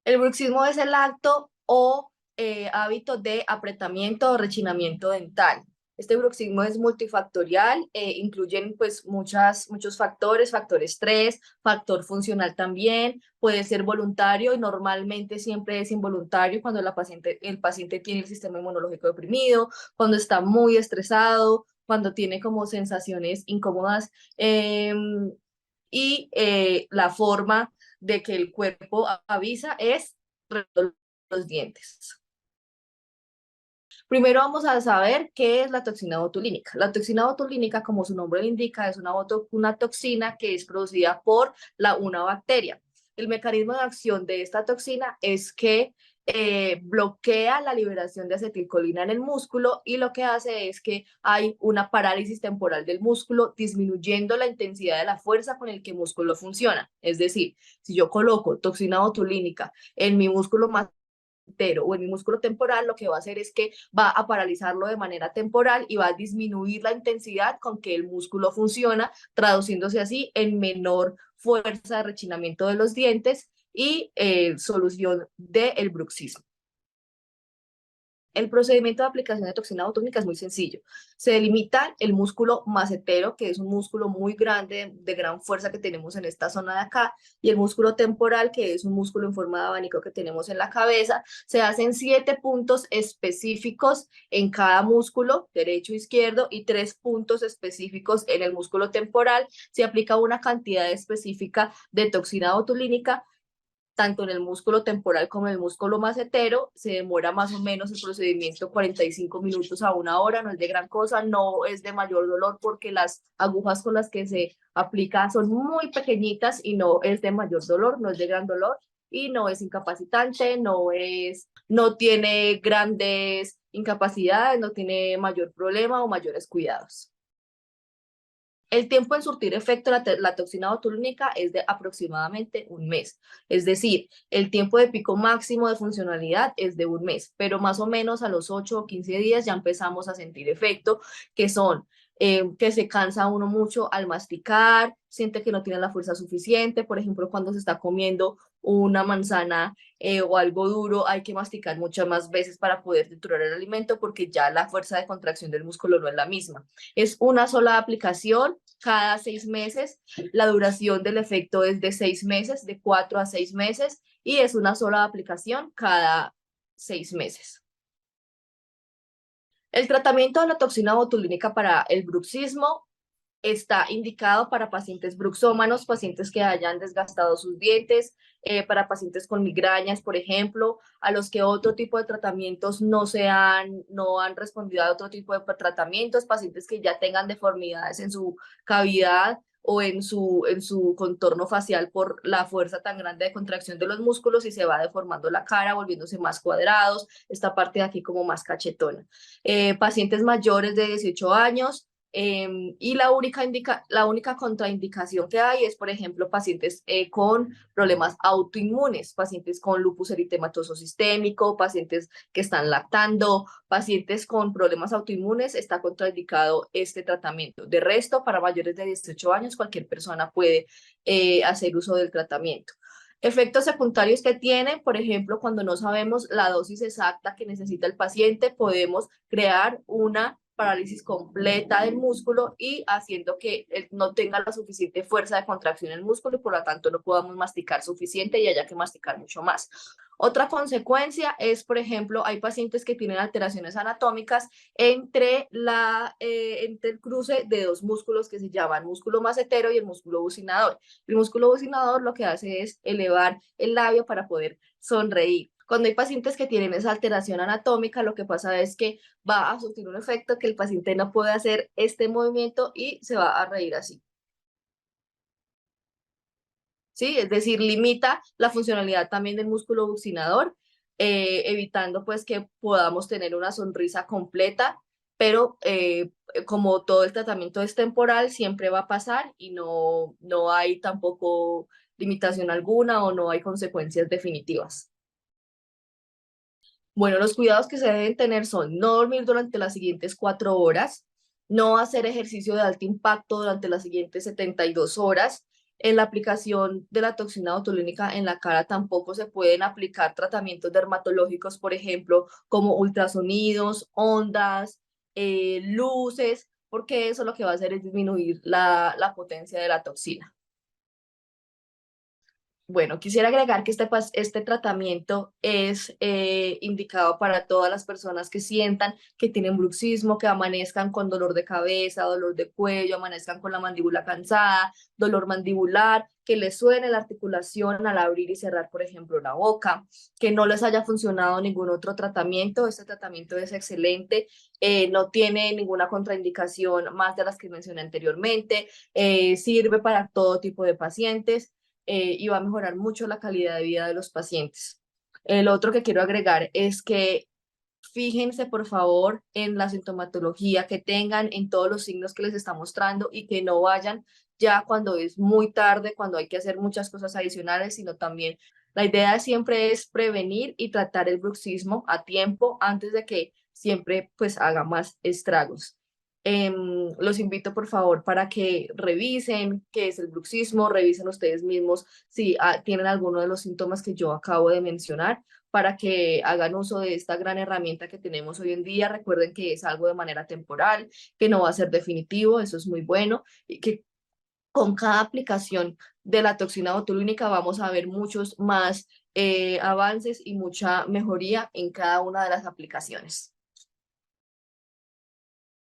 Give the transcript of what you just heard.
El bruxismo es el acto o hábito de apretamiento o rechinamiento dental. Este bruxismo es multifactorial, incluyen pues muchos factores, factor estrés, factor funcional también, puede ser voluntario y normalmente siempre es involuntario cuando el paciente tiene el sistema inmunológico deprimido, cuando está muy estresado, cuando tiene como sensaciones incómodas la forma de que el cuerpo avisa es retirando los dientes. Primero vamos a saber qué es la toxina botulínica. La toxina botulínica, como su nombre lo indica, es una toxina que es producida por una bacteria. El mecanismo de acción de esta toxina es que bloquea la liberación de acetilcolina en el músculo y lo que hace es que hay una parálisis temporal del músculo, disminuyendo la intensidad de la fuerza con el que el músculo funciona. Es decir, si yo coloco toxina botulínica en mi músculo más o en mi músculo temporal, lo que va a hacer es que va a paralizarlo de manera temporal y va a disminuir la intensidad con que el músculo funciona, traduciéndose así en menor fuerza de rechinamiento de los dientes y solución del bruxismo. El procedimiento de aplicación de toxina botulínica es muy sencillo. Se delimita el músculo macetero, que es un músculo muy grande, de gran fuerza que tenemos en esta zona de acá, y el músculo temporal, que es un músculo en forma de abanico que tenemos en la cabeza. Se hacen 7 puntos específicos en cada músculo, derecho e izquierdo, y 3 puntos específicos en el músculo temporal. Se aplica una cantidad específica de toxina botulínica tanto en el músculo temporal como en el músculo macetero. Se demora más o menos el procedimiento 45 minutos a 1 hora, no es de gran cosa, no es de mayor dolor porque las agujas con las que se aplica son muy pequeñitas y no es de mayor dolor, no es de gran dolor y no es incapacitante, no tiene grandes incapacidades, no tiene mayor problema o mayores cuidados. El tiempo en surtir efecto de la toxina botulínica es de aproximadamente un mes. Es decir, el tiempo de pico máximo de funcionalidad es de un mes, pero más o menos a los 8 o 15 días ya empezamos a sentir efecto, que son que se cansa uno mucho al masticar, siente que no tiene la fuerza suficiente, por ejemplo, cuando se está comiendo una manzana o algo duro, hay que masticar muchas más veces para poder triturar el alimento porque ya la fuerza de contracción del músculo no es la misma. Es una sola aplicación cada 6 meses. La duración del efecto es de 6 meses, de 4 a 6 meses, y es una sola aplicación cada 6 meses. El tratamiento de la toxina botulínica para el bruxismo está indicado para pacientes bruxómanos, pacientes que hayan desgastado sus dientes, para pacientes con migrañas, por ejemplo, a los que otro tipo de tratamientos no han respondido a otro tipo de tratamientos, pacientes que ya tengan deformidades en su cavidad o en su contorno facial por la fuerza tan grande de contracción de los músculos y se va deformando la cara, volviéndose más cuadrados, esta parte de aquí como más cachetona. Pacientes mayores de 18 años, y la única contraindicación que hay es, por ejemplo, pacientes con problemas autoinmunes, pacientes con lupus eritematoso sistémico, pacientes que están lactando, pacientes con problemas autoinmunes, está contraindicado este tratamiento. De resto, para mayores de 18 años, cualquier persona puede hacer uso del tratamiento. Efectos secundarios que tiene, por ejemplo, cuando no sabemos la dosis exacta que necesita el paciente, podemos crear una parálisis completa del músculo y haciendo que no tenga la suficiente fuerza de contracción en el músculo y por lo tanto no podamos masticar suficiente y haya que masticar mucho más. Otra consecuencia es, por ejemplo, hay pacientes que tienen alteraciones anatómicas entre el cruce de dos músculos que se llaman músculo macetero y el músculo bucinador. El músculo bucinador lo que hace es elevar el labio para poder sonreír. Cuando hay pacientes que tienen esa alteración anatómica, lo que pasa es que va a surtir un efecto que el paciente no puede hacer este movimiento y se va a reír así. ¿Sí? Es decir, limita la funcionalidad también del músculo bucinador, evitando pues que podamos tener una sonrisa completa, pero como todo el tratamiento es temporal, siempre va a pasar y no hay tampoco limitación alguna o no hay consecuencias definitivas. Bueno, los cuidados que se deben tener son no dormir durante las siguientes 4 horas, no hacer ejercicio de alto impacto durante las siguientes 72 horas, En la aplicación de la toxina botulínica en la cara tampoco se pueden aplicar tratamientos dermatológicos, por ejemplo, como ultrasonidos, ondas, luces, porque eso lo que va a hacer es disminuir la potencia de la toxina. Bueno, quisiera agregar que este tratamiento es indicado para todas las personas que sientan que tienen bruxismo, que amanezcan con dolor de cabeza, dolor de cuello, amanezcan con la mandíbula cansada, dolor mandibular, que les suene la articulación al abrir y cerrar, por ejemplo, la boca, que no les haya funcionado ningún otro tratamiento. Este tratamiento es excelente, no tiene ninguna contraindicación más de las que mencioné anteriormente, sirve para todo tipo de pacientes y va a mejorar mucho la calidad de vida de los pacientes. El otro que quiero agregar es que fíjense por favor en la sintomatología que tengan, en todos los signos que les está mostrando y que no vayan ya cuando es muy tarde, cuando hay que hacer muchas cosas adicionales, sino también la idea siempre es prevenir y tratar el bruxismo a tiempo antes de que siempre pues haga más estragos. Los invito por favor para que revisen qué es el bruxismo, revisen ustedes mismos si tienen alguno de los síntomas que yo acabo de mencionar para que hagan uso de esta gran herramienta que tenemos hoy en día. Recuerden que es algo de manera temporal, que no va a ser definitivo, eso es muy bueno, y que con cada aplicación de la toxina botulínica vamos a ver muchos más avances y mucha mejoría en cada una de las aplicaciones.